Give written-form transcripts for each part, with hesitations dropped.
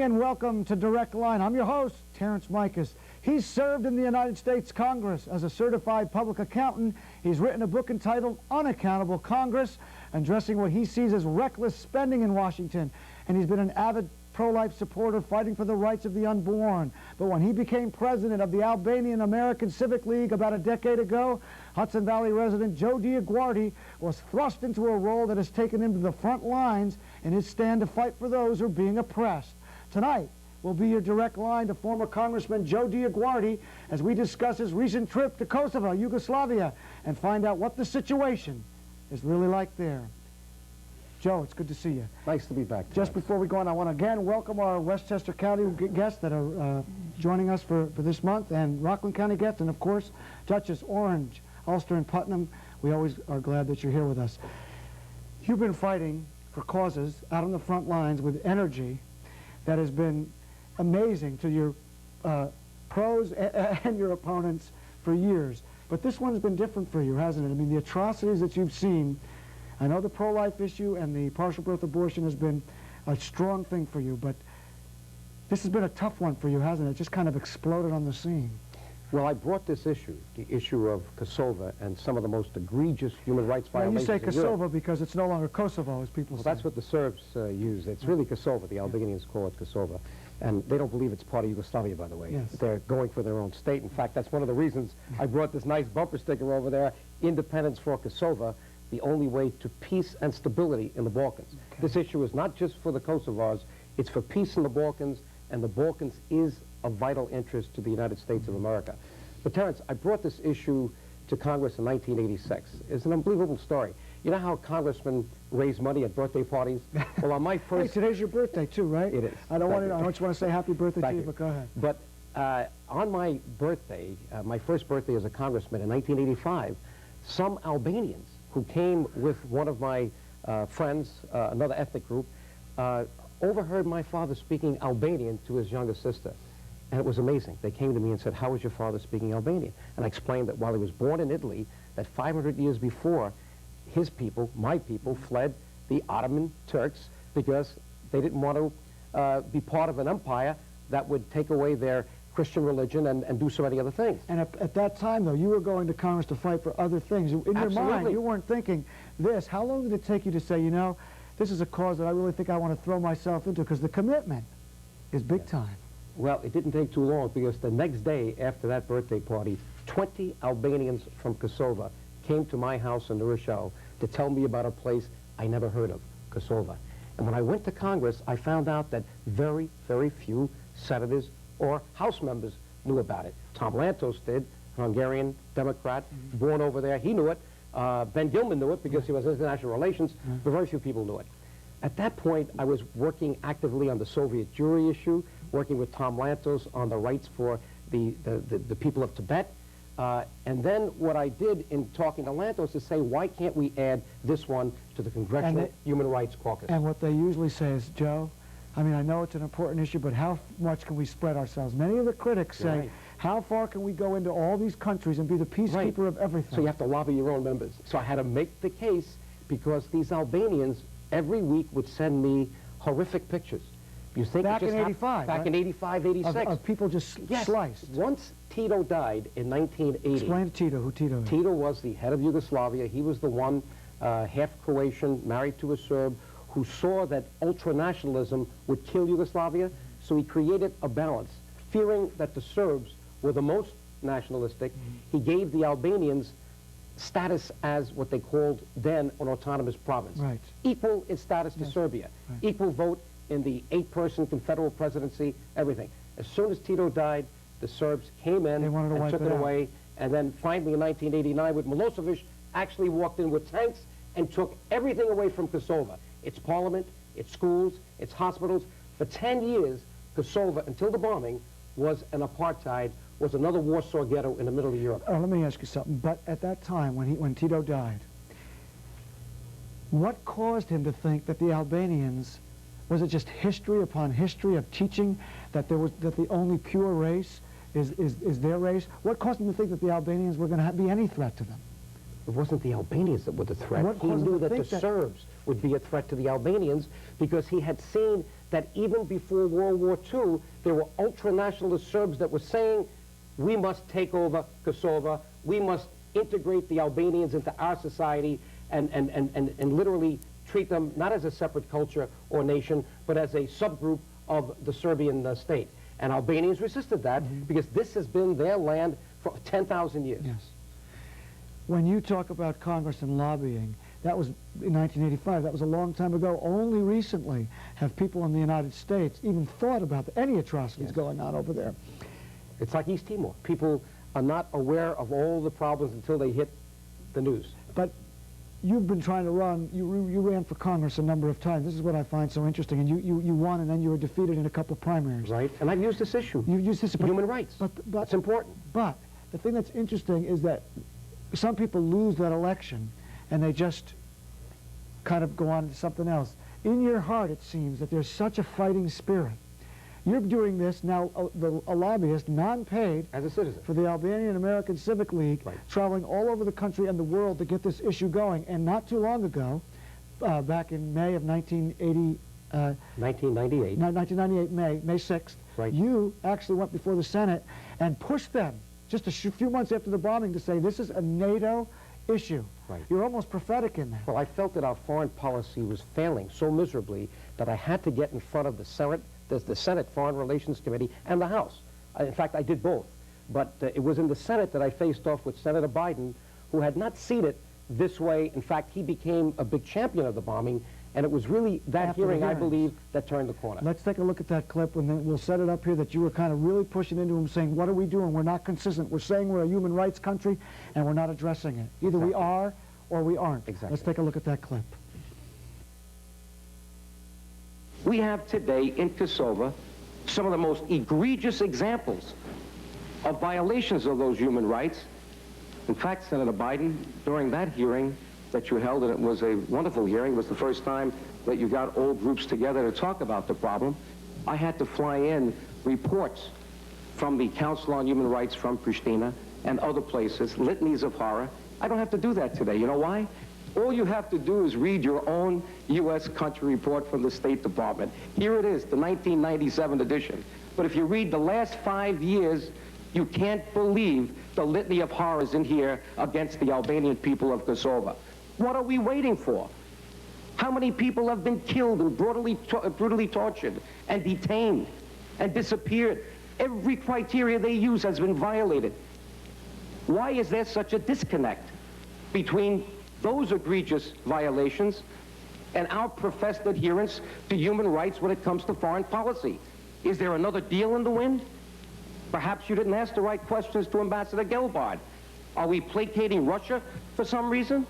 evening and welcome to Direct Line. I'm your host, Terrence Micus. He's served in the United States Congress as a certified public accountant. He's written a book entitled Unaccountable Congress, addressing what he sees as reckless spending in Washington. And he's been an avid pro-life supporter fighting for the rights of the unborn. But when he became president of the Albanian American Civic League about a decade ago, Hudson Valley resident Joe DioGuardi was thrust into a role that has taken him to the front lines in his stand to fight for those who are being oppressed. Tonight will be your direct line to former Congressman Joe DioGuardi as we discuss his recent trip to Kosova, Yugoslavia, and find out what the situation is really like there. Joe, it's good to see you. Nice to be back. Just before we go on, I want to again welcome our Westchester County guests that are joining us for this month, and Rockland County guests, and of course, Dutchess, Orange, Ulster, and Putnam. We always are glad that you're here with us. You've been fighting for causes out on the front lines with energy that has been amazing to your pros and your opponents for years. But this one's been different for you, hasn't it? I mean, the atrocities that you've seen. I know the pro-life issue and the partial birth abortion has been a strong thing for you, but this has been a tough one for you, hasn't it? It just kind of exploded on the scene. Well, I brought this issue, the issue of Kosova and some of the most egregious human rights violations. You say Kosova because it's no longer Kosovo, as people say. That's what the Serbs use. It's really Kosova. The Albanians call it Kosova. And they don't believe it's part of Yugoslavia, by the way. Yes. They're going for their own state. In fact, that's one of the reasons I brought this nice bumper sticker over there, Independence for Kosova, the only way to peace and stability in the Balkans. Okay. This issue is not just for the Kosovars, it's for peace in the Balkans, and the Balkans is of vital interest to the United States of America. But Terrence, I brought this issue to Congress in 1986. It's an unbelievable story. You know how congressmen raise money at birthday parties? Well, on my first... Hey, today's your birthday too, right? It is. I don't just want to say happy birthday to you, but go ahead. But on my birthday, my first birthday as a congressman in 1985, some Albanians who came with one of my friends, another ethnic group, overheard my father speaking Albanian to his younger sister. And it was amazing. They came to me and said, "How is your father speaking Albanian?" And I explained that while he was born in Italy, that 500 years before, his people, my people, fled the Ottoman Turks because they didn't want to be part of an empire that would take away their Christian religion and do so many other things. And at that time, though, you were going to Congress to fight for other things. In your mind, you weren't thinking this. How long did it take you to say, you know, this is a cause that I really think I want to throw myself into, because the commitment is big time? Well, it didn't take too long, because the next day after that birthday party, 20 Albanians from Kosova came to my house in New Rochelle to tell me about a place I never heard of, Kosova. And when I went to Congress, I found out that very, very few senators or House members knew about it. Tom Lantos did, Hungarian Democrat, born over there. He knew it. Ben Gilman knew it because he was international relations, but very few people knew it. At that point, I was working actively on the Soviet Jewry issue, working with Tom Lantos on the rights for the people of Tibet. And then what I did in talking to Lantos is say, why can't we add this one to the Congressional Human Rights Caucus? And what they usually say is, Joe, I mean, I know it's an important issue, but how much can we spread ourselves? Many of the critics say, how far can we go into all these countries and be the peacekeeper of everything? So you have to lobby your own members. So I had to make the case, because these Albanians every week would send me horrific pictures. You think back in 85, back in 85, 86. Of people just sliced. Once Tito died in 1980. Explain to Tito who Tito is. Tito was the head of Yugoslavia. He was the one, half Croatian, married to a Serb, who saw that ultranationalism would kill Yugoslavia, so he created a balance. Fearing that the Serbs were the most nationalistic, he gave the Albanians status as what they called then an autonomous province. Right. Equal in status to Serbia. Right. Equal vote in the 8-person confederal presidency, everything. As soon as Tito died, the Serbs came in and took it away. And then finally in 1989 with Milosevic, actually walked in with tanks and took everything away from Kosova. Its parliament, its schools, its hospitals. For 10 years, Kosova, until the bombing, was an apartheid, was another Warsaw ghetto in the middle of Europe. Let me ask you something. But at that time, when Tito died, what caused him to think that the Albanians, was it just history upon history of teaching that the only pure race is their race? What caused him to think that the Albanians were going to be any threat to them? It wasn't the Albanians that were the threat. He knew that the Serbs would be a threat to the Albanians, because he had seen that even before World War II, there were ultra-nationalist Serbs that were saying, we must take over Kosova, we must integrate the Albanians into our society and literally treat them not as a separate culture or nation, but as a subgroup of the Serbian state. And Albanians resisted that because this has been their land for 10,000 years. Yes. When you talk about Congress and lobbying, that was in 1985. That was a long time ago. Only recently have people in the United States even thought about any atrocities going on over there. It's like East Timor. People are not aware of all the problems until they hit the news. But you've been trying to run, you ran for Congress a number of times. This is what I find so interesting. And you won, and then you were defeated in a couple of primaries. Right, and I've used this issue. You've used this, human rights. But it's important. But the thing that's interesting is that some people lose that election, and they just kind of go on to something else. In your heart, it seems that there's such a fighting spirit. You're doing this now, a lobbyist, non-paid, as a citizen, for the Albanian American Civic League, traveling all over the country and the world to get this issue going. And not too long ago, back in May of 1998, May 6th, you actually went before the Senate and pushed them, just a few months after the bombing, to say this is a NATO issue. You're almost prophetic in that. Well, I felt that our foreign policy was failing so miserably that I had to get in front of the Senate Foreign Relations Committee and the House. In fact, I did both. But it was in the Senate that I faced off with Senator Biden, who had not seen it this way. In fact, he became a big champion of the bombing, and it was really that hearing, I believe, that turned the corner. Let's take a look at that clip, and then we'll set it up here that you were kind of really pushing into him, saying, what are we doing? We're not consistent. We're saying we're a human rights country, and we're not addressing it. Either we are or we aren't. Let's take a look at that clip. We have today in Kosova some of the most egregious examples of violations of those human rights. In fact, Senator Biden, during that hearing that you held, and it was a wonderful hearing, it was the first time that you got all groups together to talk about the problem, I had to fly in reports from the Council on Human Rights from Pristina and other places, litanies of horror. I don't have to do that today. You know why? All you have to do is read your own U.S. country report from the State Department. Here it is, the 1997 edition. But if you read the last 5 years, you can't believe the litany of horrors in here against the Albanian people of Kosova. What are we waiting for? How many people have been killed and brutally tortured and detained and disappeared? Every criteria they use has been violated. Why is there such a disconnect between those egregious violations and our professed adherence to human rights when it comes to foreign policy? Is there another deal in the wind? Perhaps you didn't ask the right questions to Ambassador Gelbard. Are we placating Russia for some reason?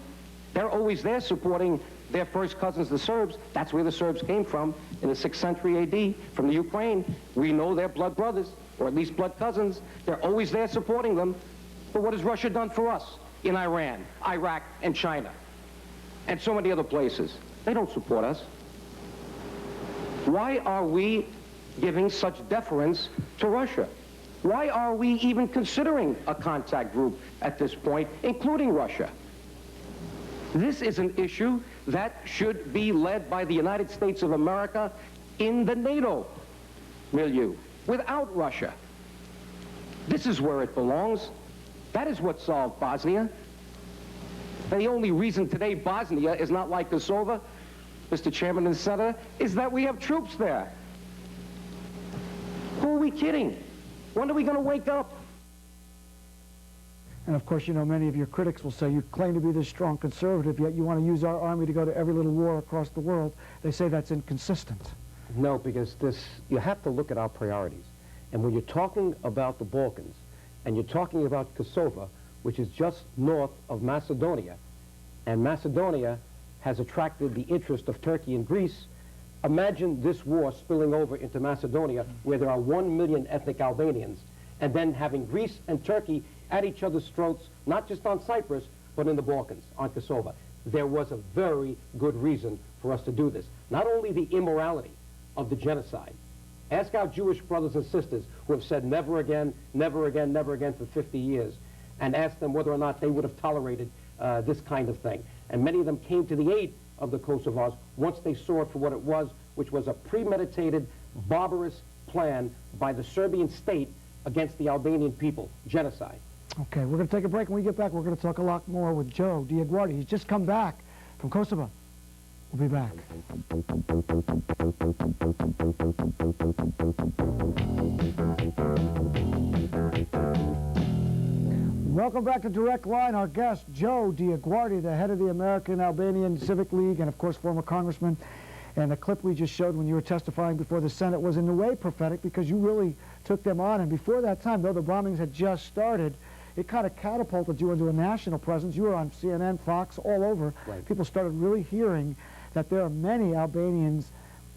They're always there supporting their first cousins, the Serbs. That's where the Serbs came from in the 6th century AD, from the Ukraine. We know they're blood brothers, or at least blood cousins. They're always there supporting them. But what has Russia done for us in Iran, Iraq, and China, and so many other places? They don't support us. Why are we giving such deference to Russia? Why are we even considering a contact group at this point, including Russia? This is an issue that should be led by the United States of America in the NATO milieu, without Russia. This is where it belongs. That is what solved Bosnia. And the only reason today Bosnia is not like Kosova, Mr. Chairman and Senator, is that we have troops there. Who are we kidding? When are we going to wake up? And of course, you know, many of your critics will say, you claim to be this strong conservative, yet you want to use our army to go to every little war across the world. They say that's inconsistent. No, because you have to look at our priorities. And when you're talking about the Balkans, and you're talking about Kosova, which is just north of Macedonia, and Macedonia has attracted the interest of Turkey and Greece, imagine this war spilling over into Macedonia, where there are 1 million ethnic Albanians, and then having Greece and Turkey at each other's throats, not just on Cyprus, but in the Balkans, on Kosova. There was a very good reason for us to do this. Not only the immorality of the genocide. Ask our Jewish brothers and sisters who have said never again, never again, never again for 50 years, and ask them whether or not they would have tolerated this kind of thing. And many of them came to the aid of the Kosovars once they saw it for what it was, which was a premeditated, barbarous plan by the Serbian state against the Albanian people, genocide. Okay, we're going to take a break. When we get back, we're going to talk a lot more with Joe DioGuardi. He's just come back from Kosova. We'll be back. Welcome back to Direct Line. Our guest, Joe DioGuardi, the head of the American Albanian Civic League and, of course, former congressman. And the clip we just showed when you were testifying before the Senate was in a way prophetic because you really took them on. And before that time, though the bombings had just started, it kind of catapulted you into a national presence. You were on CNN, Fox, all over. Right. People started really hearing that there are many Albanians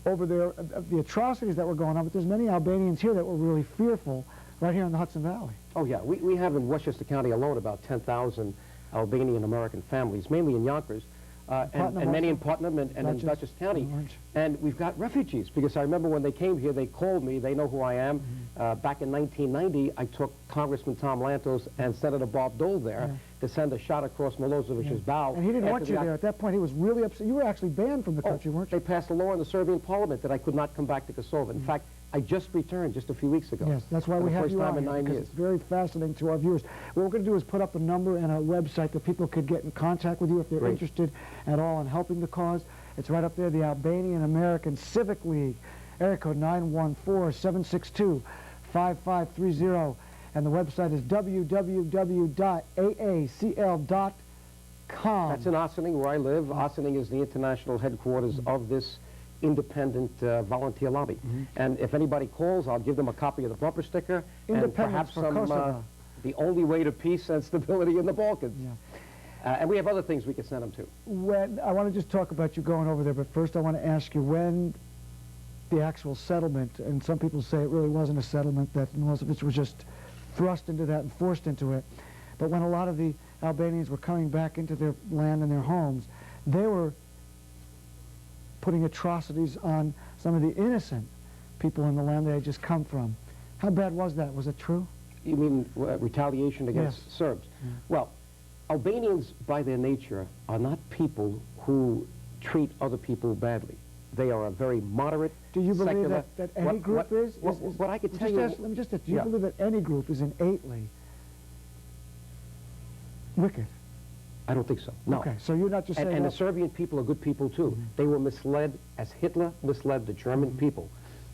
over there, the atrocities that were going on, but there's many Albanians here that were really fearful right here in the Hudson Valley. Oh, yeah. We have in Westchester County alone about 10,000 Albanian-American families, mainly in Yonkers, and many in Putnam and in Dutchess County. And we've got refugees, because I remember when they came here, they called me. They know who I am. Back in 1990, I took Congressman Tom Lantos and Senator Bob Dole there to send a shot across Milosevic's bow. And he didn't want you there. At that point, he was really upset. You were actually banned from the country, weren't you? They passed a law in the Serbian parliament that I could not come back to Kosova. In fact, I just returned just a few weeks ago. Yes, that's why we have you on here, because it's very fascinating to our viewers. What we're going to do is put up a number and a website that people could get in contact with you if they're interested at all in helping the cause. It's right up there, the Albanian American Civic League, area code 914-762-5530. And the website is www.aacl.com. That's in Ossining, where I live. Ossining is the international headquarters of this independent volunteer lobby. And if anybody calls, I'll give them a copy of the bumper sticker and perhaps some the only way to peace and stability in the Balkans. And we have other things we can send them to. When I want to just talk about you going over there, but first I want to ask you when the actual settlement, and some people say it really wasn't a settlement, that Milosevic was just thrust into that and forced into it, but when a lot of the Albanians were coming back into their land and their homes, they were putting atrocities on some of the innocent people in the land they had just come from. How bad was that? Was it true? You mean retaliation against Serbs? Well, Albanians, by their nature, are not people who treat other people badly. They are a very moderate, Do you believe secular, that any group is? What I could tell you... Let me just ask, do you believe that any group is innately wicked? I don't think so, no. Okay, so you're not just saying... And the Serbian people are good people, too. They were misled, as Hitler misled the German people,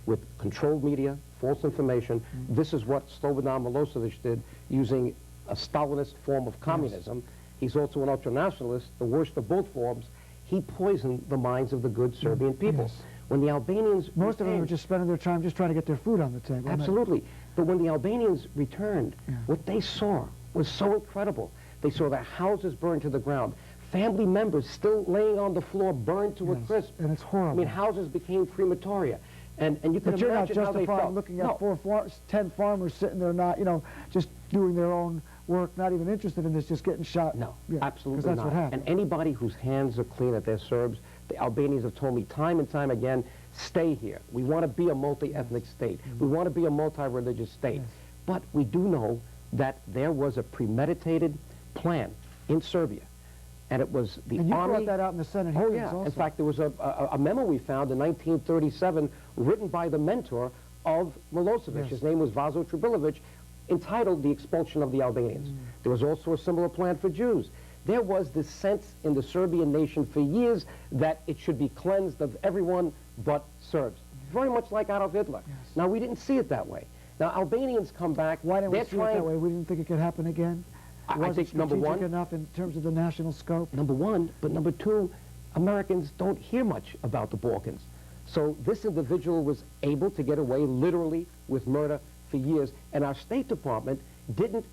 with controlled media, false information. This is what Slobodan Milosevic did, using a Stalinist form of communism. He's also an ultranationalist, the worst of both forms. He poisoned the minds of the good Serbian people. When the Albanians... Most of them were just spending their time just trying to get their food on the table. Absolutely. But when the Albanians returned, what they saw was so incredible. They saw their houses burned to the ground. Family members still laying on the floor, burned to a crisp. And it's horrible. I mean, houses became crematoria. And you can imagine how they felt. But you're not justifying looking at 10 farmers sitting there not, just doing their own work, not even interested in this, just getting shot. No, absolutely that's not. What happened. And anybody whose hands are clean, that they're Serbs, the Albanians have told me time and time again, stay here. We want to be a multi-ethnic state. We want to be a multi-religious state. But we do know that there was a premeditated plan in Serbia. And it was the army... And you army... brought that out in the Senate hearings also. In fact, there was a memo we found in 1937 written by the mentor of Milosevic. His name was Vaso Tribilovic, entitled The Expulsion of the Albanians. There was also a similar plan for Jews. There was this sense in the Serbian nation for years that it should be cleansed of everyone but Serbs. Very much like Adolf Hitler. Now, we didn't see it that way. Now, Albanians come back... Why didn't we see it that way? We didn't think it could happen again? I think, number one... enough in terms of the national scope? Number one, but number two, Americans don't hear much about the Balkans. So this individual was able to get away literally with murder for years, and our State Department didn't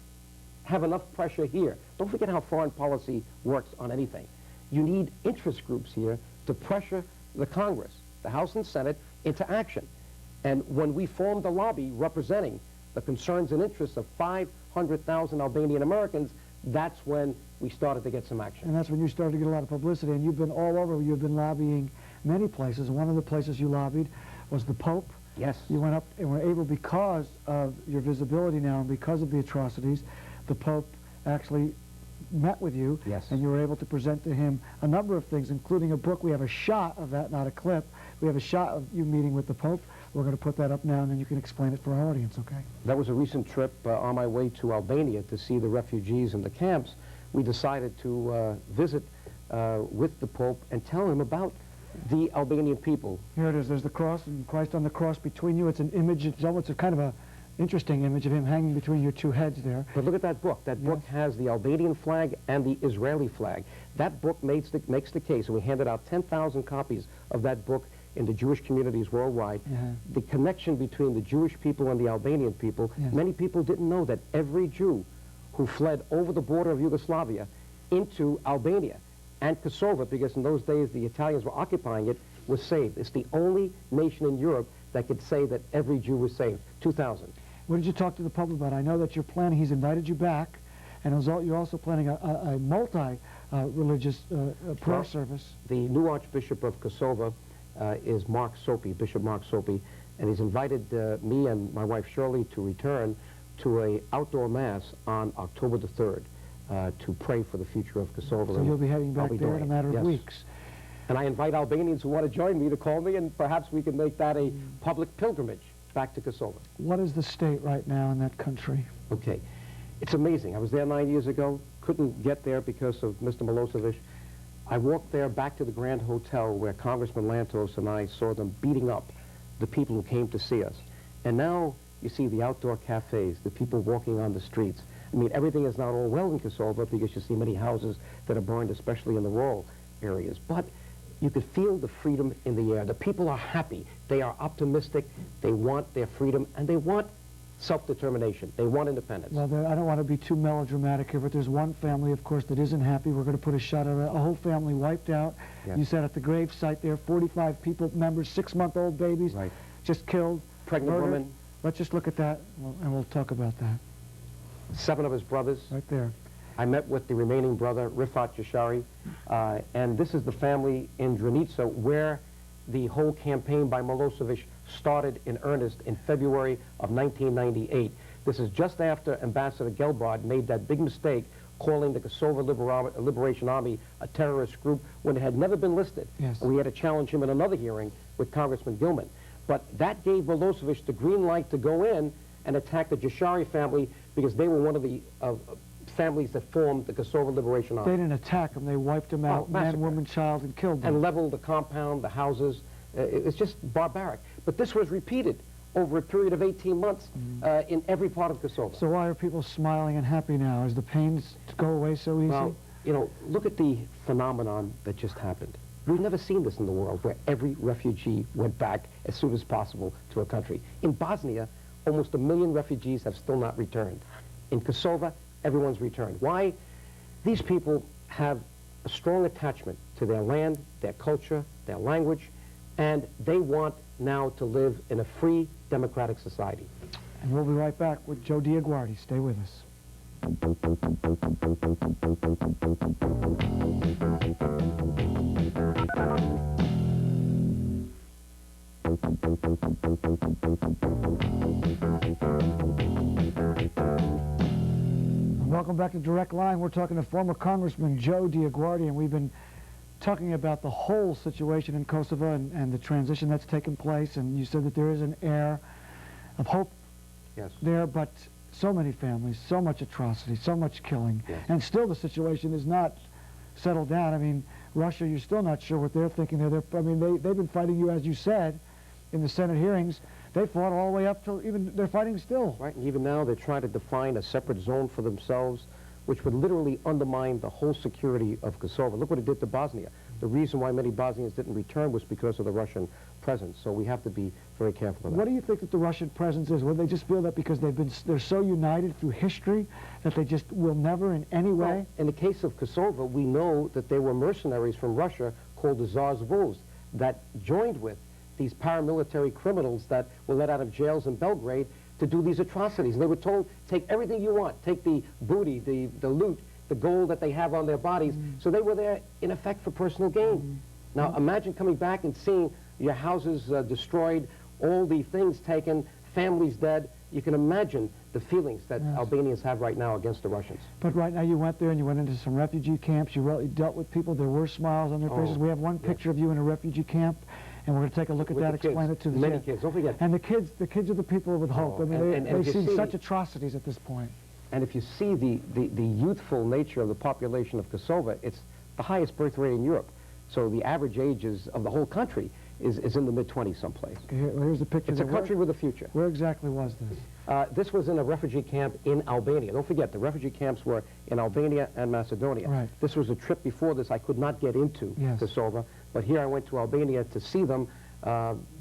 have enough pressure here. Don't forget how foreign policy works on anything. You need interest groups here to pressure the Congress, the House and Senate, into action. And when we formed a lobby representing the concerns and interests of 500,000 Albanian Americans, that's when we started to get some action. And that's when you started to get a lot of publicity, and you've been all over. You've been lobbying many places. One of the places you lobbied was the Pope. Yes. You went up and were able, because of your visibility now and because of the atrocities, the Pope actually met with you. Yes. And you were able to present to him a number of things, including a book. We have a shot of that, not a clip, We have a shot of you meeting with the Pope. We're going to put that up now, and then you can explain it for our audience, okay? That was a recent trip on my way to Albania to see the refugees in the camps. We decided to visit with the Pope and tell him about the Albanian people. Here it is. There's the cross, and Christ on the cross between you. It's an image. It's almost a kind of a interesting image of him hanging between your two heads there. But look at that book. That book has the Albanian flag and the Israeli flag. That book makes the case, and we handed out 10,000 copies of that book in the Jewish communities worldwide. The connection between the Jewish people and the Albanian people. Many people didn't know that every Jew who fled over the border of Yugoslavia into Albania and Kosova, because in those days the Italians were occupying it, was saved. It's the only nation in Europe that could say that every Jew was saved. 2,000. What did you talk to the Pope about? I know that you're planning, he's invited you back, and you're also planning a multi-religious prayer service. The new Archbishop of Kosova is Bishop Mark Sopi, and he's invited me and my wife Shirley to return to an outdoor mass on October the 3rd to pray for the future of Kosovo. So you'll be heading back there in a matter of weeks. And I invite Albanians who want to join me to call me, and perhaps we can make that a public pilgrimage back to Kosovo. What is the state right now in that country? Okay. It's amazing. I was there 9 years ago, couldn't get there because of Mr. Milosevic. I walked there back to the Grand Hotel where Congressman Lantos and I saw them beating up the people who came to see us. And now you see the outdoor cafes, the people walking on the streets. I mean, everything is not all well in Kosovo because you see many houses that are burned, especially in the rural areas. But you could feel the freedom in the air. The people are happy. They are optimistic. They want their freedom, and they want self-determination. They want independence. Well, I don't want to be too melodramatic here, but there's one family, of course, that isn't happy. We're going to put a shot of it. A whole family wiped out. You said at the grave site there, 45 people, members, 6-month-old babies, just killed. Pregnant woman. Let's just look at that, and we'll talk about that. 7 of his brothers. Right there. I met with the remaining brother, Rifat Jashari, and this is the family in Drenica where the whole campaign by Milosevic started in earnest in February of 1998. This is just after Ambassador Gelbard made that big mistake calling the Kosovo Liberation Army a terrorist group when it had never been listed. And we had to challenge him in another hearing with Congressman Gilman. But that gave Milosevic the green light to go in and attack the Jashari family because they were one of the families that formed the Kosovo Liberation Army. They didn't attack them. They wiped them out, man, woman, child, and killed them. And leveled the compound, the houses. It's just barbaric. But this was repeated over a period of 18 months in every part of Kosovo. So why are people smiling and happy now? Is the pains go away so easy? Well, you know, look at the phenomenon that just happened. We've never seen this in the world, where every refugee went back as soon as possible to a country. In Bosnia, almost 1 million refugees have still not returned. In Kosovo, everyone's returned. Why? These people have a strong attachment to their land, their culture, their language, and they want now to live in a free, democratic society. And we'll be right back with Joe DioGuardi. Stay with us. Welcome back to Direct Line. We're talking to former Congressman Joe DioGuardi, and we've been talking about the whole situation in Kosovo and the transition that's taken place. And you said that there is an air of hope there, but so many families, so much atrocity, so much killing, and still the situation is not settled down. I mean, Russia, you're still not sure what they're thinking. I mean, they've been fighting you, as you said, in the Senate hearings. They fought all the way up till they're fighting still. Right, and even now they're trying to define a separate zone for themselves, which would literally undermine the whole security of Kosovo. Look what it did to Bosnia. The reason why many Bosnians didn't return was because of the Russian presence. So we have to be very careful of that. What do you think that the Russian presence is? Well, they just feel that because they're so united through history that they just will never in any way? Well, in the case of Kosovo, we know that there were mercenaries from Russia called the Tsar's Wolves that joined with these paramilitary criminals that were let out of jails in Belgrade to do these atrocities. And they were told, take everything you want, take the booty, the loot, the gold that they have on their bodies. So they were there, in effect, for personal gain. Now, imagine coming back and seeing your houses destroyed, all the things taken, families dead. You can imagine the feelings that Albanians have right now against the Russians. But right now you went there and you went into some refugee camps. You really dealt with people. There were smiles on their faces. We have one picture of you in a refugee camp. And we're going to take a look at With that, the explain kids. it to the Many kids, don't forget. And the kids are the people with hope. Oh, I mean, and they've if you seen see such atrocities at this point. And if you see the youthful nature of the population of Kosova, it's the highest birth rate in Europe. So the average ages of the whole country is in the mid-20s someplace. Okay, here's the picture. It's a country with a future. Where exactly was this? This was in a refugee camp in Albania. Don't forget, the refugee camps were in Albania and Macedonia. Right. This was a trip before this. I could not get into Kosova, but here I went to Albania to see them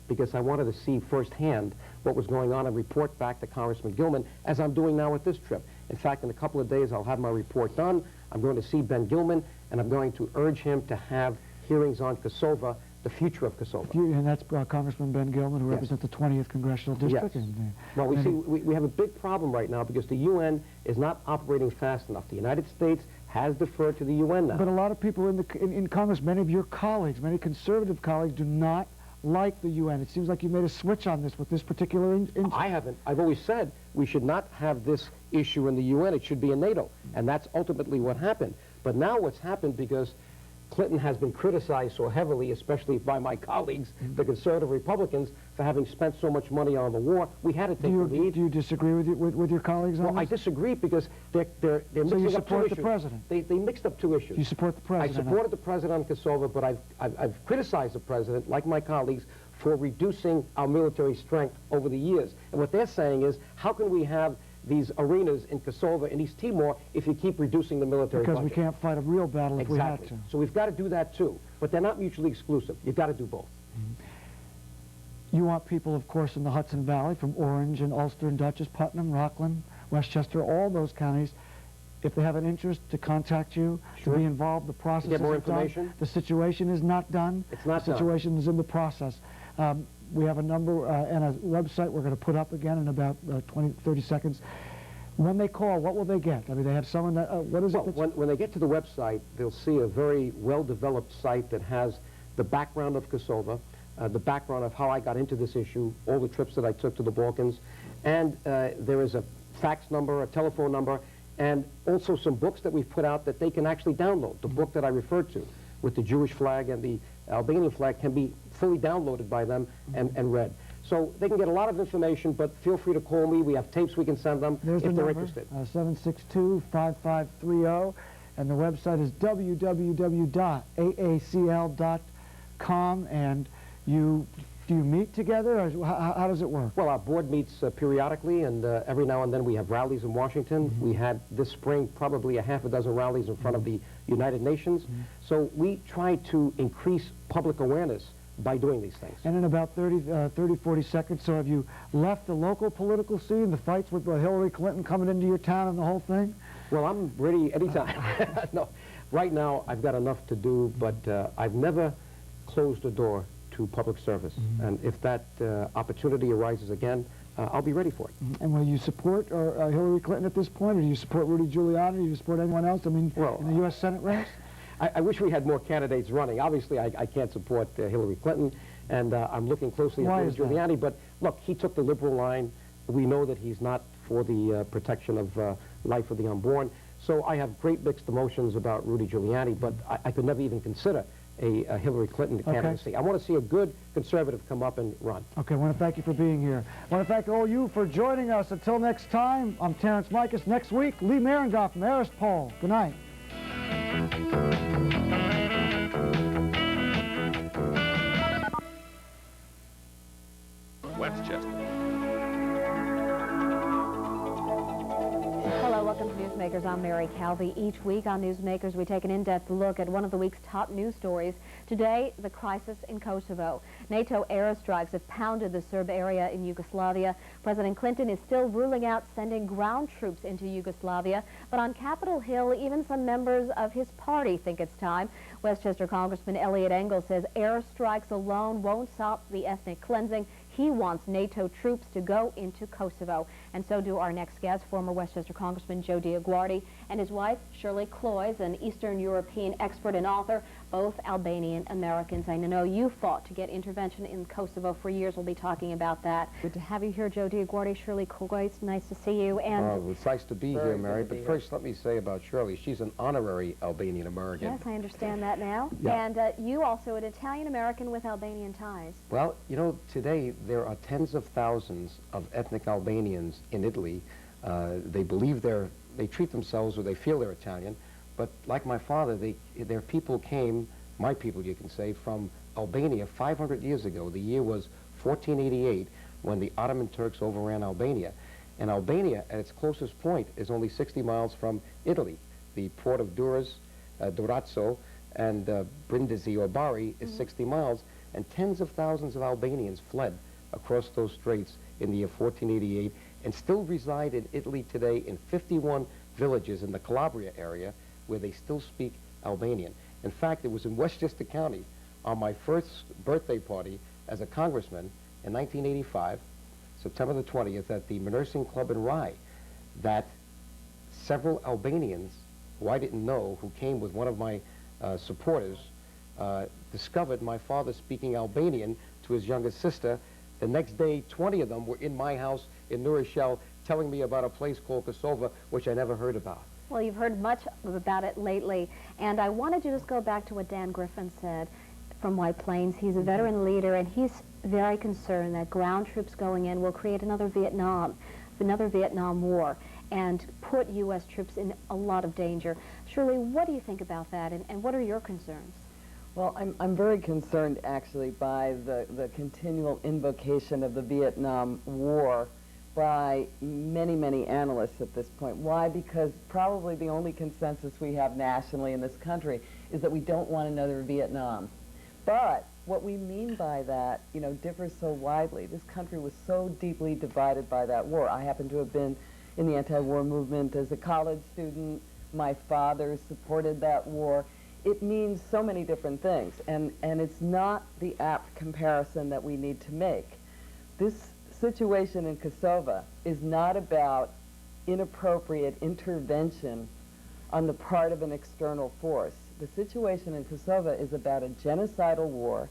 because I wanted to see firsthand what was going on and report back to Congressman Gilman, as I'm doing now with this trip. In fact, in a couple of days, I'll have my report done. I'm going to see Ben Gilman, and I'm going to urge him to have hearings on Kosova, the future of Kosova. And that's Congressman Ben Gilman, who represents the 20th Congressional District. Yes. And, Well, we have a big problem right now because the UN is not operating fast enough. The United States has deferred to the UN now. But a lot of people in Congress, many of your colleagues, many conservative colleagues, do not like the UN. It seems like you made a switch on this with this particular I haven't. I've always said we should not have this issue in the UN. It should be in NATO. And that's ultimately what happened. But now what's happened, because Clinton has been criticized so heavily, especially by my colleagues, the conservative Republicans, for having spent so much money on the war, we had to take the lead. Do you disagree with your colleagues on this? Well, I disagree because they're So mixing you up two support the issues. president? They mixed up two issues. You support the president? I supported the president on Kosova, but I've criticized the president, like my colleagues, for reducing our military strength over the years. And what they're saying is, how can we have these arenas in Kosova and East Timor if you keep reducing the military Because budget? we can't fight a real battle if we had Exactly. to. So we've got to do that too. But they're not mutually exclusive. You've got to do both. You want people, of course, in the Hudson Valley, from Orange and Ulster and Dutchess, Putnam, Rockland, Westchester, all those counties, if they have an interest, to contact you, to be involved. The process Get more isn't done. information? The situation is not done. It's not The done. situation is in the process. We have a number and a website we're going to put up again in about 20, 30 seconds. When they call, what will they get? I mean, they have someone that, what is it? Well, when they get to the website, they'll see a very well-developed site that has the background of Kosova, the background of how I got into this issue, all the trips that I took to the Balkans, and there is a fax number, a telephone number, and also some books that we've put out that they can actually download. The book that I referred to with the Jewish flag and the Albanian flag can be fully downloaded by them and read. So they can get a lot of information, but feel free to call me. We have tapes we can send them if they're interested. 762-5530, and the website is www.aacl.com. And do you meet together, or how does it work? Well, our board meets periodically, and every now and then we have rallies in Washington. We had this spring probably a half a dozen rallies in front of the United Nations. So we try to increase public awareness by doing these things. And in about 40 seconds, so have you left the local political scene, the fights with Hillary Clinton coming into your town and the whole thing? Well, I'm ready anytime. No, right now I've got enough to do, but I've never closed the door to public service. And if that opportunity arises again, I'll be ready for it. And will you support Hillary Clinton at this point, or do you support Rudy Giuliani, or do you support anyone else? I mean, well, in the U.S. Senate race? I wish we had more candidates running. Obviously, I can't support Hillary Clinton, and I'm looking closely at Rudy Giuliani. But look, he took the liberal line. We know that he's not for the protection of life of the unborn. So I have great mixed emotions about Rudy Giuliani, but I could never even consider a Hillary Clinton candidacy. I want to see a good conservative come up and run. Okay, I want to thank you for being here. I want to thank all you for joining us. Until next time, I'm Terrence Mikas. Next week, Lee Marengoff from Marist Poll. Good night. Westchester. Hello, welcome to Newsmakers. I'm Mary Calvi. Each week on Newsmakers, we take an in-depth look at one of the week's top news stories. Today, the crisis in Kosovo. NATO airstrikes have pounded the Serb area in Yugoslavia. President Clinton is still ruling out sending ground troops into Yugoslavia, but on Capitol Hill, even some members of his party think it's time. Westchester Congressman Elliot Engel says airstrikes alone won't stop the ethnic cleansing. He wants NATO troops to go into Kosovo. And And so do our next guest, former Westchester Congressman Joe DioGuardi, and his wife, Shirley Cloyes, an Eastern European expert and author, both Albanian Americans. I know you fought to get intervention in Kosovo for years. We'll be talking about that. Good to have you here, Joe DioGuardi. Shirley Cloyes, nice to see you. And it's nice to be here, Mary. But first, let me say about Shirley, she's an honorary Albanian American. Yes, I understand that now. Yeah. And you also an Italian American with Albanian ties. Well, you know, today there are tens of thousands of ethnic Albanians in Italy. They believe they treat themselves or they feel they're Italian, but like my father, their people came, my people you can say, from Albania 500 years ago. The year was 1488 when the Ottoman Turks overran Albania. And Albania, at its closest point, is only 60 miles from Italy. The port of Durazzo, and Brindisi or Bari is 60 miles, and tens of thousands of Albanians fled across those straits in the year 1488 and still reside in Italy today in 51 villages in the Calabria area where they still speak Albanian. In fact, it was in Westchester County on my first birthday party as a congressman in 1985, September the 20th, at the Nursing Club in Rye, that several Albanians who I didn't know, who came with one of my supporters, discovered my father speaking Albanian to his youngest sister. The next day, 20 of them were in my house in New Rochelle telling me about a place called Kosova, which I never heard about. Well, you've heard much about it lately, and I wanted to just go back to what Dan Griffin said from White Plains. He's a veteran leader, and he's very concerned that ground troops going in will create another Vietnam War, and put U.S. troops in a lot of danger. Shirley, what do you think about that, and what are your concerns? Well, I'm very concerned, actually, by the continual invocation of the Vietnam War by many, many analysts at this point. Why? Because probably the only consensus we have nationally in this country is that we don't want another Vietnam. But what we mean by that, you know, differs so widely. This country was so deeply divided by that war. I happen to have been in the anti-war movement as a college student. My father supported that war. It means so many different things, and it's not the apt comparison that we need to make. This situation in Kosova is not about inappropriate intervention on the part of an external force. The situation in Kosova is about a genocidal war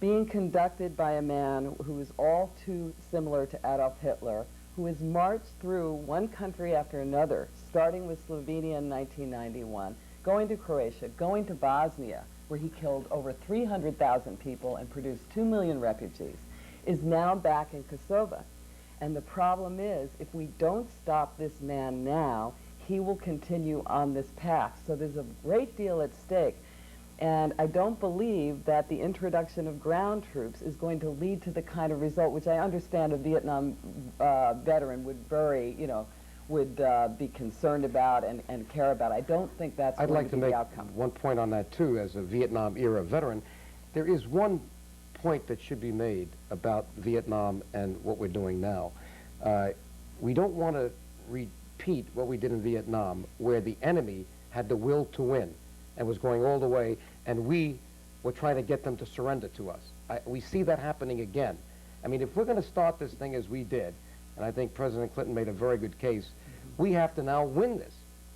being conducted by a man who is all too similar to Adolf Hitler, who has marched through one country after another, starting with Slovenia in 1991, going to Croatia, going to Bosnia, where he killed over 300,000 people and produced 2 million refugees, is now back in Kosova. And the problem is, if we don't stop this man now, he will continue on this path. So there's a great deal at stake. And I don't believe that the introduction of ground troops is going to lead to the kind of result which I understand a Vietnam veteran would would be concerned about and care about. I don't think that's I'd going like to to be make the outcome. one point on that, too, as a Vietnam-era veteran. There is one point that should be made about Vietnam and what we're doing now. We don't want to repeat what we did in Vietnam, where the enemy had the will to win and was going all the way, and we were trying to get them to surrender to us. We see that happening again. I mean, if we're going to start this thing as we did, and I think President Clinton made a very good case, we have to now win this.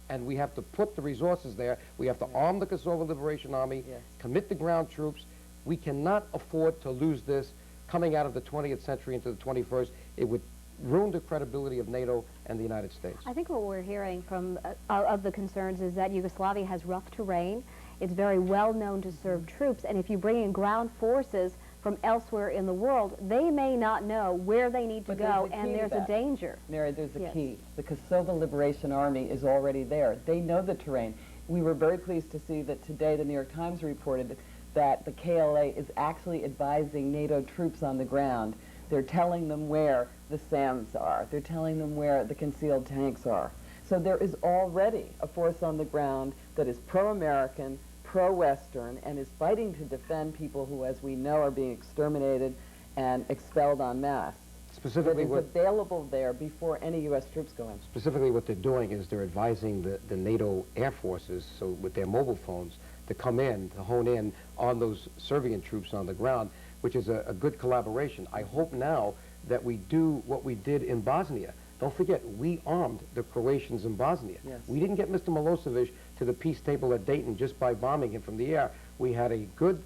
And we have to put the resources there. We have to arm the Kosovo Liberation Army, commit the ground troops. We cannot afford to lose this coming out of the 20th century into the 21st. It would ruin the credibility of NATO and the United States. I think what we're hearing from of the concerns is that Yugoslavia has rough terrain. It's very well known to serve troops, and if you bring in ground forces from elsewhere in the world, they may not know where they need to go, and there's a danger. Mary, there's a key. The Kosovo Liberation Army is already there. They know the terrain. We were very pleased to see that today the New York Times reported that the KLA is actually advising NATO troops on the ground. They're telling them where the SAMs are. They're telling them where the concealed tanks are. So there is already a force on the ground that is pro-American, pro-Western, and is fighting to defend people who, as we know, are being exterminated and expelled en masse. Specifically, what is available there before any U.S. troops go in. Specifically, what they're doing is they're advising the NATO air forces, so with their mobile phones, to come in, to hone in on those Serbian troops on the ground, which is a good collaboration. I hope now that we do what we did in Bosnia, Don't forget, we armed the Croatians in Bosnia. Yes. We didn't get Mr. Milosevic to the peace table at Dayton just by bombing him from the air. We had a good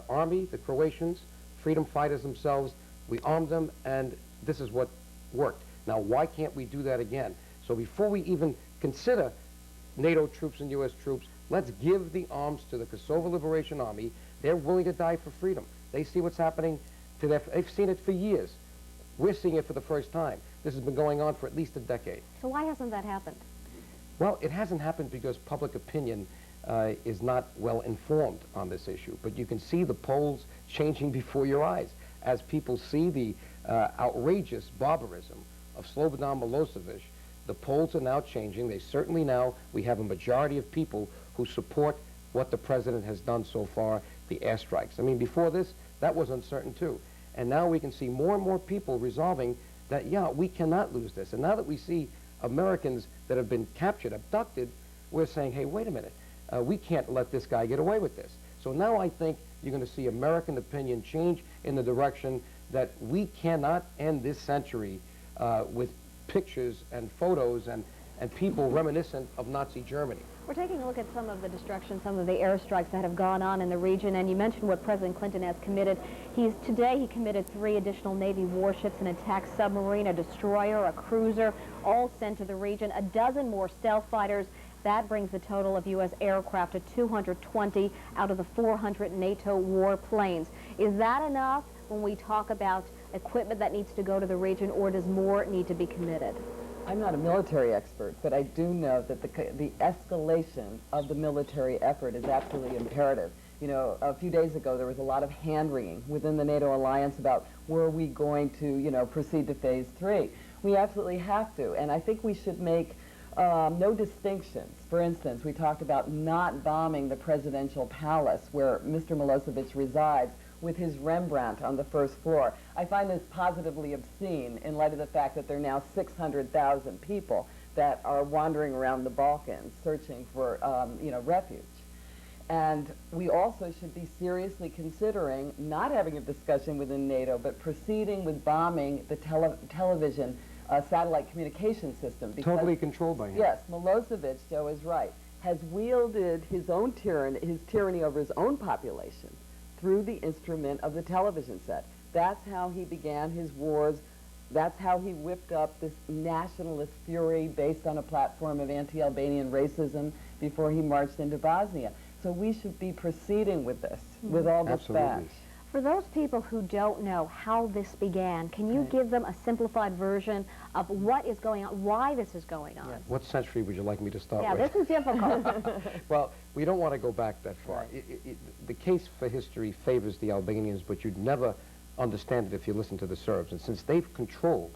army, the Croatians, freedom fighters themselves. We armed them, and this is what worked. Now, why can't we do that again? So before we even consider NATO troops and U.S. troops, let's give the arms to the Kosovo Liberation Army. They're willing to die for freedom. They see what's happening to their... They've seen it for years. We're seeing it for the first time. This has been going on for at least a decade. So why hasn't that happened? Well, it hasn't happened because public opinion is not well informed on this issue. But you can see the polls changing before your eyes as people see the outrageous barbarism of Slobodan Milosevic. The polls are now changing. They certainly now, we have a majority of people who support what the president has done so far, the airstrikes. I mean, before this, that was uncertain too. And now we can see more and more people resolving that, yeah, we cannot lose this. And now that we see Americans that have been captured, abducted, we're saying, hey, wait a minute, we can't let this guy get away with this. So now I think you're going to see American opinion change in the direction that we cannot end this century with pictures and photos and people reminiscent of Nazi Germany. We're taking a look at some of the destruction, some of the airstrikes that have gone on in the region, and you mentioned what President Clinton has committed. Today he committed 3 additional Navy warships, an attack submarine, a destroyer, a cruiser, all sent to the region, a dozen more stealth fighters. That brings the total of U.S. aircraft to 220 out of the 400 NATO warplanes. Is that enough when we talk about equipment that needs to go to the region, or does more need to be committed? I'm not a military expert, but I do know that the escalation of the military effort is absolutely imperative. You know, a few days ago there was a lot of hand-wringing within the NATO alliance about were we going to, you know, proceed to phase 3. We absolutely have to, and I think we should make no distinctions. For instance, we talked about not bombing the presidential palace where Mr. Milosevic resides with his Rembrandt on the first floor. I find this positively obscene in light of the fact that there are now 600,000 people that are wandering around the Balkans searching for, you know, refuge. And we also should be seriously considering not having a discussion within NATO, but proceeding with bombing the television satellite communication system. Because, Totally controlled by him. yes, Milosevic, Joe is right, has wielded his own tyranny over his own population through the instrument of the television set. That's how he began his wars. That's how he whipped up this nationalist fury based on a platform of anti-Albanian racism before he marched into Bosnia. So we should be proceeding with this, with all this back. For those people who don't know how this began, can you give them a simplified version of what is going on, why this is going on? Yes. What century would you like me to start Yeah, with? this is difficult. Well, we don't want to go back that far. Right. The case for history favors the Albanians, but you'd never understand it if you listen to the Serbs. And since they've controlled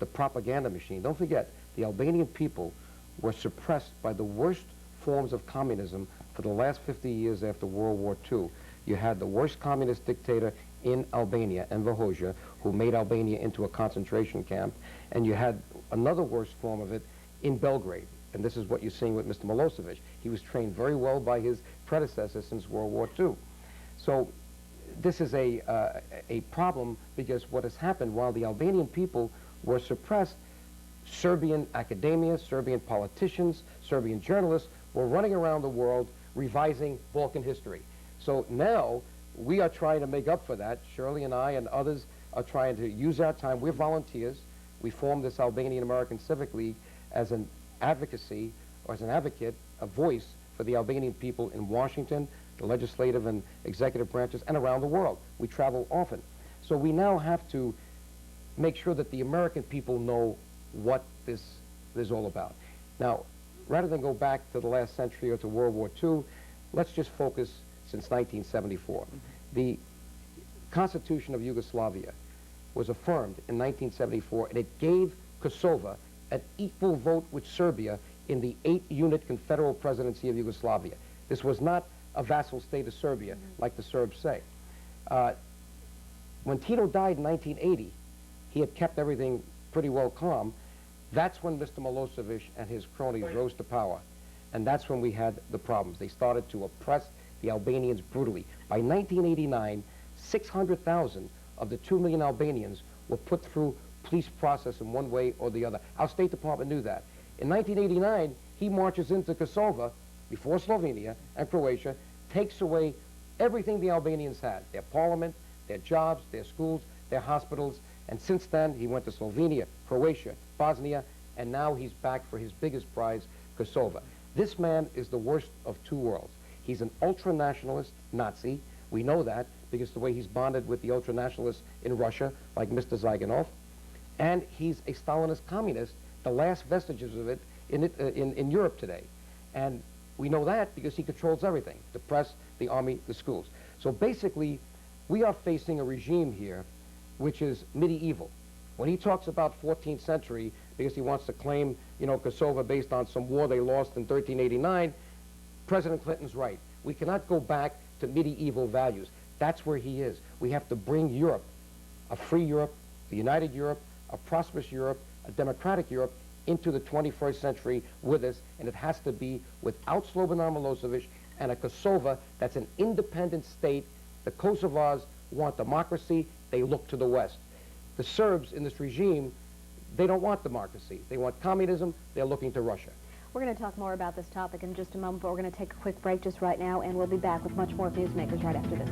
the propaganda machine, don't forget, the Albanian people were suppressed by the worst forms of communism for the last 50 years after World War II. You had the worst communist dictator in Albania, Enver Hoxha, who made Albania into a concentration camp, and you had another worst form of it in Belgrade. And this is what you're seeing with Mr. Milosevic. He was trained very well by his predecessor since World War II. So this is a problem because what has happened while the Albanian people were suppressed, Serbian academia, Serbian politicians, Serbian journalists were running around the world revising Balkan history. So now we are trying to make up for that. Shirley and I and others are trying to use our time. We're volunteers. We formed this Albanian American Civic League as an advocacy, or as an advocate, a voice for the Albanian people in Washington, the legislative and executive branches, and around the world. We travel often. So we now have to make sure that the American people know what this is all about. Now, rather than go back to the last century or to World War II, let's just focus since 1974. The Constitution of Yugoslavia was affirmed in 1974, and it gave Kosovo an equal vote with Serbia in the 8-unit confederal presidency of Yugoslavia. This was not a vassal state of Serbia, like the Serbs say. When Tito died in 1980, he had kept everything pretty well calm. That's when Mr. Milosevic and his cronies rose to power. And that's when we had the problems. They started to oppress the Albanians brutally. By 1989, 600,000 of the 2 million Albanians were put through police process in one way or the other. Our State Department knew that. In 1989, he marches into Kosova, before Slovenia and Croatia, takes away everything the Albanians had, their parliament, their jobs, their schools, their hospitals, and since then he went to Slovenia, Croatia, Bosnia, and now he's back for his biggest prize, Kosova. This man is the worst of two worlds. He's an ultra-nationalist Nazi. We know that because the way he's bonded with the ultra-nationalists in Russia, like Mr. Zyganov, and he's a Stalinist communist, the last vestiges of it in Europe today. And we know that because he controls everything, the press, the army, the schools. So basically, we are facing a regime here which is medieval. When he talks about 14th century, because he wants to claim, you know, Kosova based on some war they lost in 1389, President Clinton's right. We cannot go back to medieval values. That's where he is. We have to bring Europe, a free Europe, a united Europe, a prosperous Europe, a democratic Europe, into the 21st century with us, and it has to be without Slobodan Milosevic and a Kosova that's an independent state. The Kosovars want democracy. They look to the West. The Serbs in this regime, they don't want democracy. They want communism. They're looking to Russia. We're going to talk more about this topic in just a moment, but we're going to take a quick break just right now, and we'll be back with much more of Newsmakers right after this.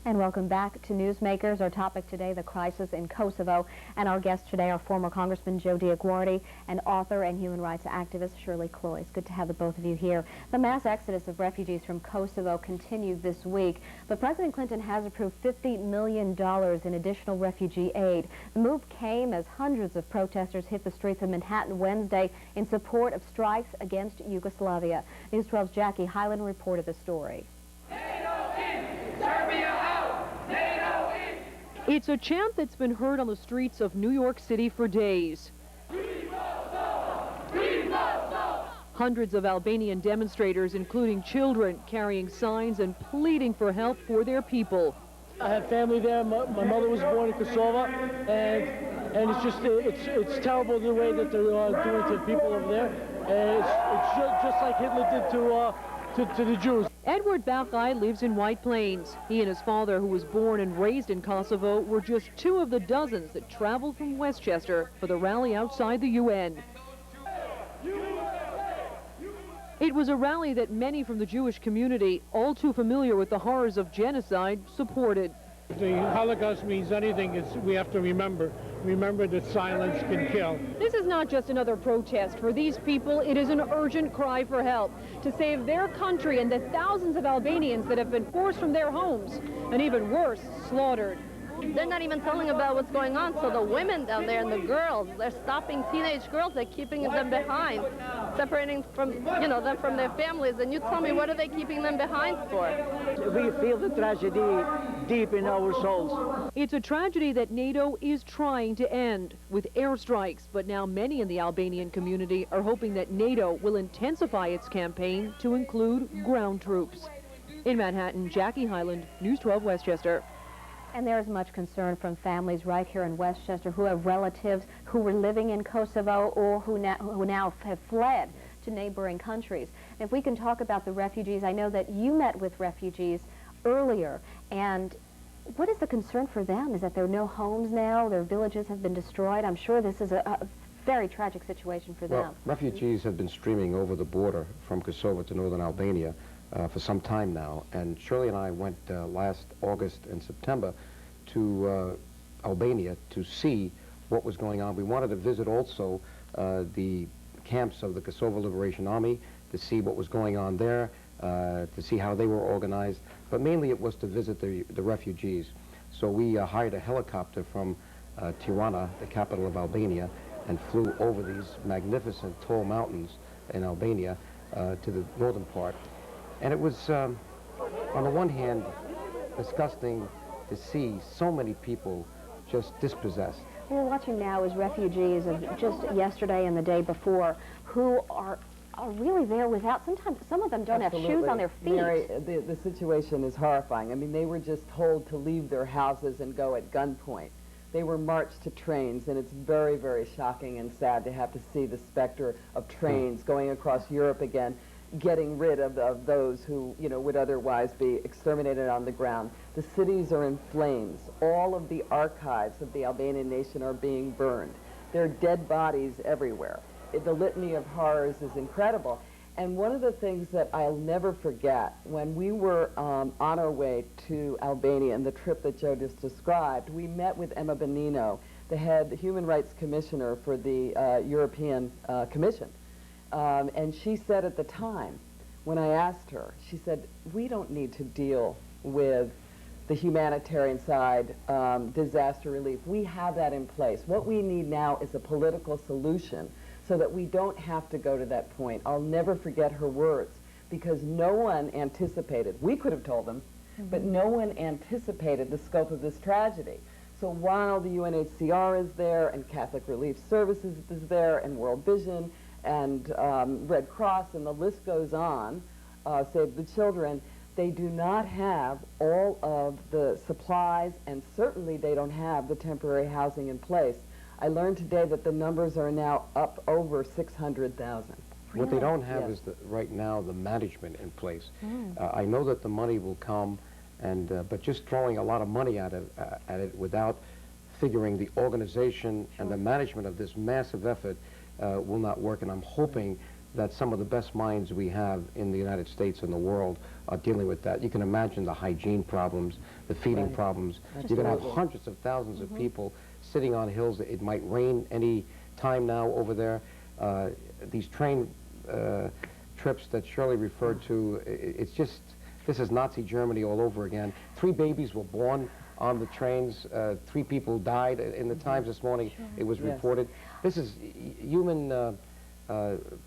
And welcome back to Newsmakers. Our topic today, the crisis in Kosovo. And our guests today are former Congressman Joe DioGuardi and author and human rights activist Shirley Cloyes. Good to have the both of you here. The mass exodus of refugees from Kosovo continued this week, but President Clinton has approved $50 million in additional refugee aid. The move came as hundreds of protesters hit the streets of Manhattan Wednesday in support of strikes against Yugoslavia. News 12's Jackie Hyland reported the story. It's a chant that's been heard on the streets of New York City for days. Hundreds of Albanian demonstrators, including children, carrying signs and pleading for help for their people. I have family there. My mother was born in Kosova, and it's just it's terrible the way that they're doing to people over there. And it's just like Hitler did to the Jews. Edward Bakay lives in White Plains. He and his father, who was born and raised in Kosovo, were just two of the dozens that traveled from Westchester for the rally outside the UN. It was a rally that many from the Jewish community, all too familiar with the horrors of genocide, supported. If the Holocaust means anything, we have to remember that silence can kill. This is not just another protest. For these people, it is an urgent cry for help to save their country and the thousands of Albanians that have been forced from their homes, and even worse, slaughtered. They're not even telling about what's going on, so the women down there and the girls, they're stopping teenage girls, they're keeping them behind, separating from, you know, them from their families, and you tell me, what are they keeping them behind for? We feel the tragedy deep in our souls. It's a tragedy that NATO is trying to end with airstrikes, but now many in the Albanian community are hoping that NATO will intensify its campaign to include ground troops. In Manhattan, Jackie Hyland, News 12 Westchester. And there is much concern from families right here in Westchester who have relatives who were living in Kosovo or who now have fled to neighboring countries. And if we can talk about the refugees, I know that you met with refugees earlier, and what is the concern for them? Is that there are no homes now, their villages have been destroyed? I'm sure this is a very tragic situation for them. Refugees have been streaming over the border from Kosovo to northern Albania for some time now, and Shirley and I went last August and September to Albania to see what was going on. We wanted to visit also the camps of the Kosovo Liberation Army to see what was going on there, to see how they were organized, but mainly it was to visit the refugees. So we hired a helicopter from Tirana, the capital of Albania, and flew over these magnificent tall mountains in Albania to the northern part. And it was, on the one hand, disgusting to see so many people just dispossessed. What we're watching now is refugees of just yesterday and the day before who are really there without, sometimes some of them don't have shoes on their feet. Mary, the situation is horrifying. I mean, they were just told to leave their houses and go at gunpoint. They were marched to trains, and it's very, very shocking and sad to have to see the specter of trains going across Europe again. getting rid of those who, you know, would otherwise be exterminated on the ground. The cities are in flames. All of the archives of the Albanian nation are being burned. There are dead bodies everywhere. The litany of horrors is incredible. And one of the things that I'll never forget, when we were on our way to Albania, and the trip that Joe just described, we met with Emma Bonino, the head human rights commissioner for the European Commission. And she said at the time, when I asked her, she said, we don't need to deal with the humanitarian side, disaster relief. We have that in place. What we need now is a political solution so that we don't have to go to that point. I'll never forget her words, because no one anticipated, we could have told them, but no one anticipated the scope of this tragedy. So while the UNHCR is there, and Catholic Relief Services is there, and World Vision, and Red Cross, and the list goes on, Save the Children, they do not have all of the supplies, and certainly they don't have the temporary housing in place. I learned today that the numbers are now up over 600,000. What they don't have is, right now, the management in place. I know that the money will come, and but just throwing a lot of money at it without figuring the organization and the management of this massive effort will not work. And I'm hoping that some of the best minds we have in the United States and the world are dealing with that. You can imagine the hygiene problems, the feeding problems. You're going to have hundreds of thousands of people sitting on hills. It might rain any time now over there. These train trips that Shirley referred to, it's just, this is Nazi Germany all over again. 3 babies were born on the trains. 3 people died. In the Times this morning, it was reported. This is human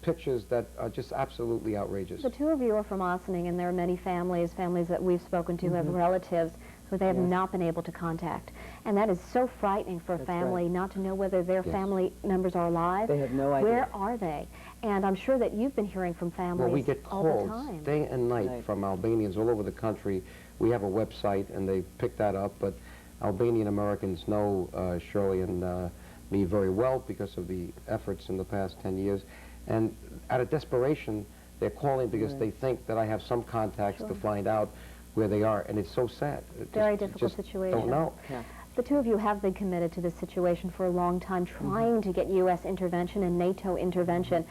pictures that are just absolutely outrageous. The two of you are from Ossining, and there are many families that we've spoken to who have relatives who they have not been able to contact. And that is so frightening for a family not to know whether their family members are alive. They have no idea. Where are they? And I'm sure that you've been hearing from families well, we get all the calls time. day and night from Albanians all over the country. We have a website, and they picked that up, but Albanian Americans know Shirley and me very well because of the efforts in the past 10 years. And out of desperation, they're calling because they think that I have some contacts to find out where they are, and it's so sad. Very difficult situation. Don't know. The two of you have been committed to this situation for a long time, trying to get U.S. intervention and NATO intervention.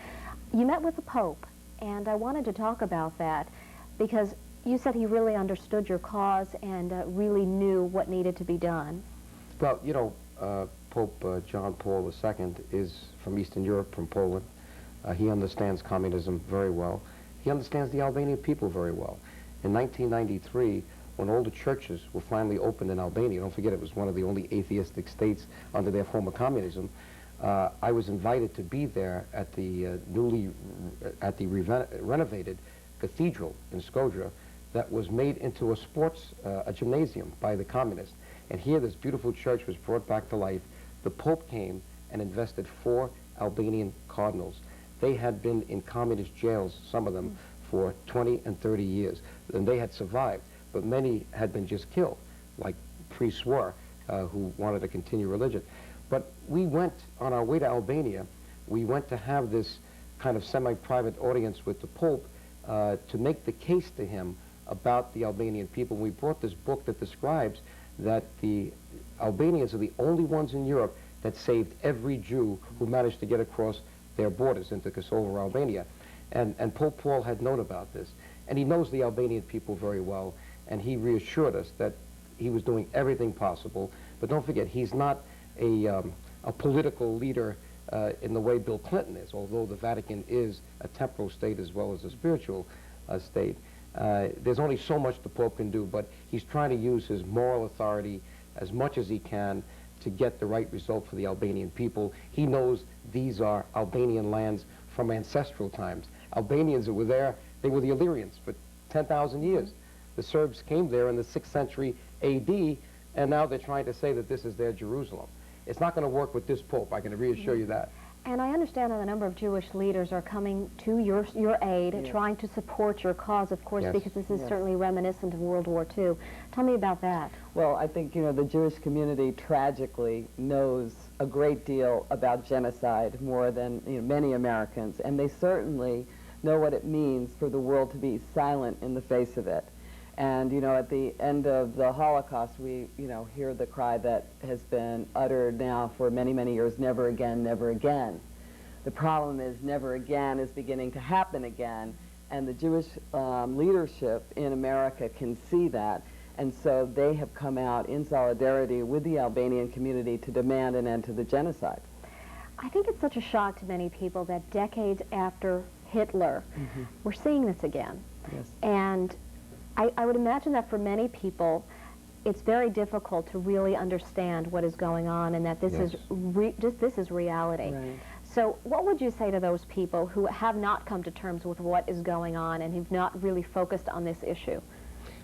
You met with the Pope, and I wanted to talk about that because you said he really understood your cause and really knew what needed to be done. Well, you know, Pope John Paul II is from Eastern Europe, from Poland. He understands communism very well. He understands the Albanian people very well. In 1993, when all the churches were finally opened in Albania, don't forget it was one of the only atheistic states under their form of communism, I was invited to be there at the renovated cathedral in Skodra that was made into a gymnasium by the communists. And here this beautiful church was brought back to life. The Pope came and invested 4 Albanian cardinals. They had been in communist jails, some of them, for 20 and 30 years. And they had survived, but many had been just killed, like priests were, who wanted to continue religion. But we went, on our way to Albania, we went to have this kind of semi-private audience with the Pope to make the case to him about the Albanian people. We brought this book that describes that the Albanians are the only ones in Europe that saved every Jew who managed to get across their borders into Kosovo or Albania. And Pope Paul had known about this. And he knows the Albanian people very well, and he reassured us that he was doing everything possible. But don't forget, he's not a political leader in the way Bill Clinton is, although the Vatican is a temporal state as well as a spiritual state. There's only so much the Pope can do, but he's trying to use his moral authority as much as he can to get the right result for the Albanian people. He knows these are Albanian lands from ancestral times. Albanians that were there, they were the Illyrians for 10,000 years. The Serbs came there in the 6th century AD, and now they're trying to say that this is their Jerusalem. It's not going to work with this Pope, I can reassure you that. And I understand that a number of Jewish leaders are coming to your aid, trying to support your cause, of course, because this is certainly reminiscent of World War II. Tell me about that. Well, I think, you know, the Jewish community tragically knows a great deal about genocide, more than many Americans, and they certainly know what it means for the world to be silent in the face of it. And, you know, at the end of the Holocaust, we, you know, hear the cry that has been uttered now for many, many years, never again, never again. The problem is never again is beginning to happen again, and the Jewish leadership in America can see that, and so they have come out in solidarity with the Albanian community to demand an end to the genocide. I think it's such a shock to many people that decades after Hitler, we're seeing this again. Yes. And I would imagine that for many people, it's very difficult to really understand what is going on, and that this is this is reality. Right. So what would you say to those people who have not come to terms with what is going on and who've not really focused on this issue?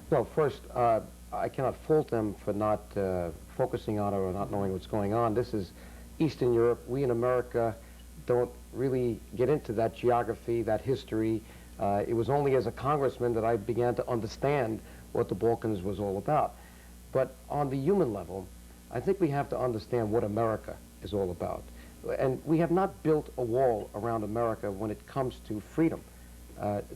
Well, first, I cannot fault them for not focusing on it or not knowing what's going on. This is Eastern Europe. We in America don't really get into that geography, that history. It was only as a congressman that I began to understand what the Balkans was all about. But on the human level, I think we have to understand what America is all about. And we have not built a wall around America when it comes to freedom.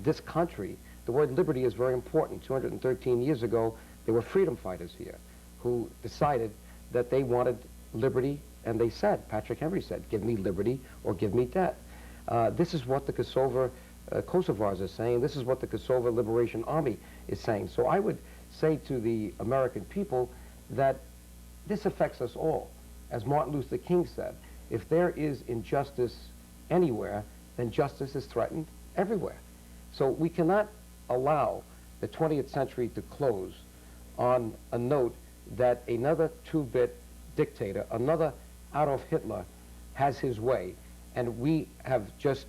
This country, the word liberty is very important. 213 years ago, there were freedom fighters here who decided that they wanted liberty, and they said, Patrick Henry said, give me liberty or give me death. This is what the Kosovars are saying. This is what the Kosovo Liberation Army is saying. So I would say to the American people that this affects us all. As Martin Luther King said, if there is injustice anywhere, then justice is threatened everywhere. So we cannot allow the 20th century to close on a note that another two-bit dictator, another Adolf Hitler, has his way, and we have just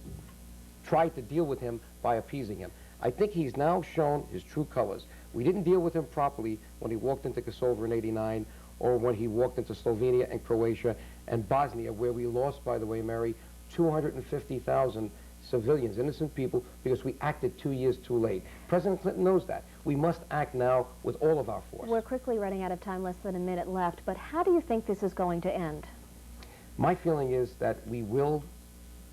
tried to deal with him by appeasing him. I think he's now shown his true colors. We didn't deal with him properly when he walked into Kosovo in '89, or when he walked into Slovenia and Croatia and Bosnia, where we lost, by the way, Mary, 250,000 civilians, innocent people, because we acted 2 years too late. President Clinton knows that. We must act now with all of our force. We're quickly running out of time, less than a minute left, but how do you think this is going to end? My feeling is that we will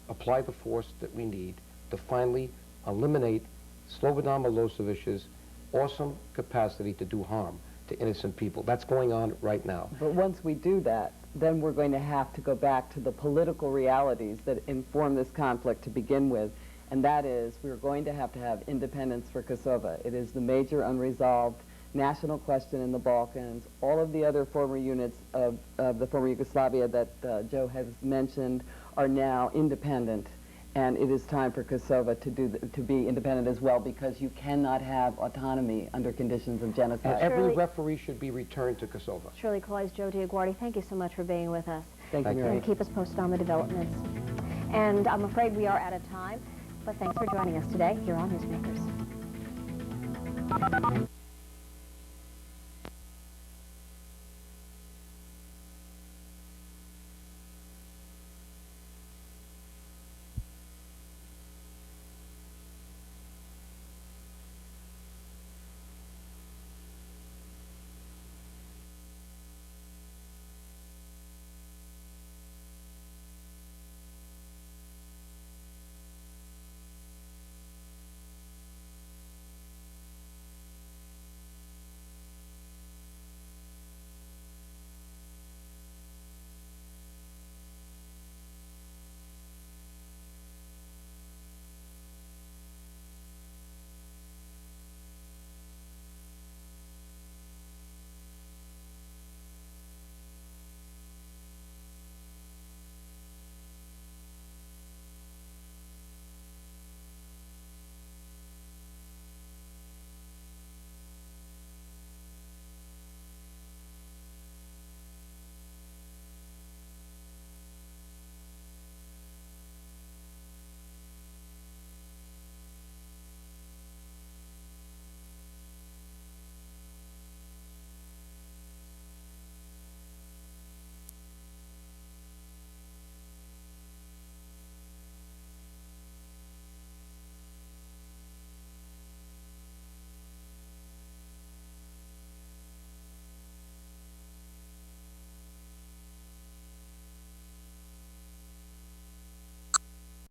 apply the force that we need to finally eliminate Slobodan Milosevic's awesome capacity to do harm to innocent people. That's going on right now. But once we do that, then we're going to have to go back to the political realities that inform this conflict to begin with, and that is we're going to have independence for Kosovo. It is the major unresolved national question in the Balkans. All of the other former units of the former Yugoslavia that Joe has mentioned are now independent, and it is time for Kosovo to be independent as well, because you cannot have autonomy under conditions of genocide. And every referee should be returned to Kosovo. Shirley, Cloyes, Joe DioGuardi, thank you so much for being with us. Thank you, Mary. And keep us posted on the developments. And I'm afraid we are out of time, but thanks for joining us today here on Newsmakers.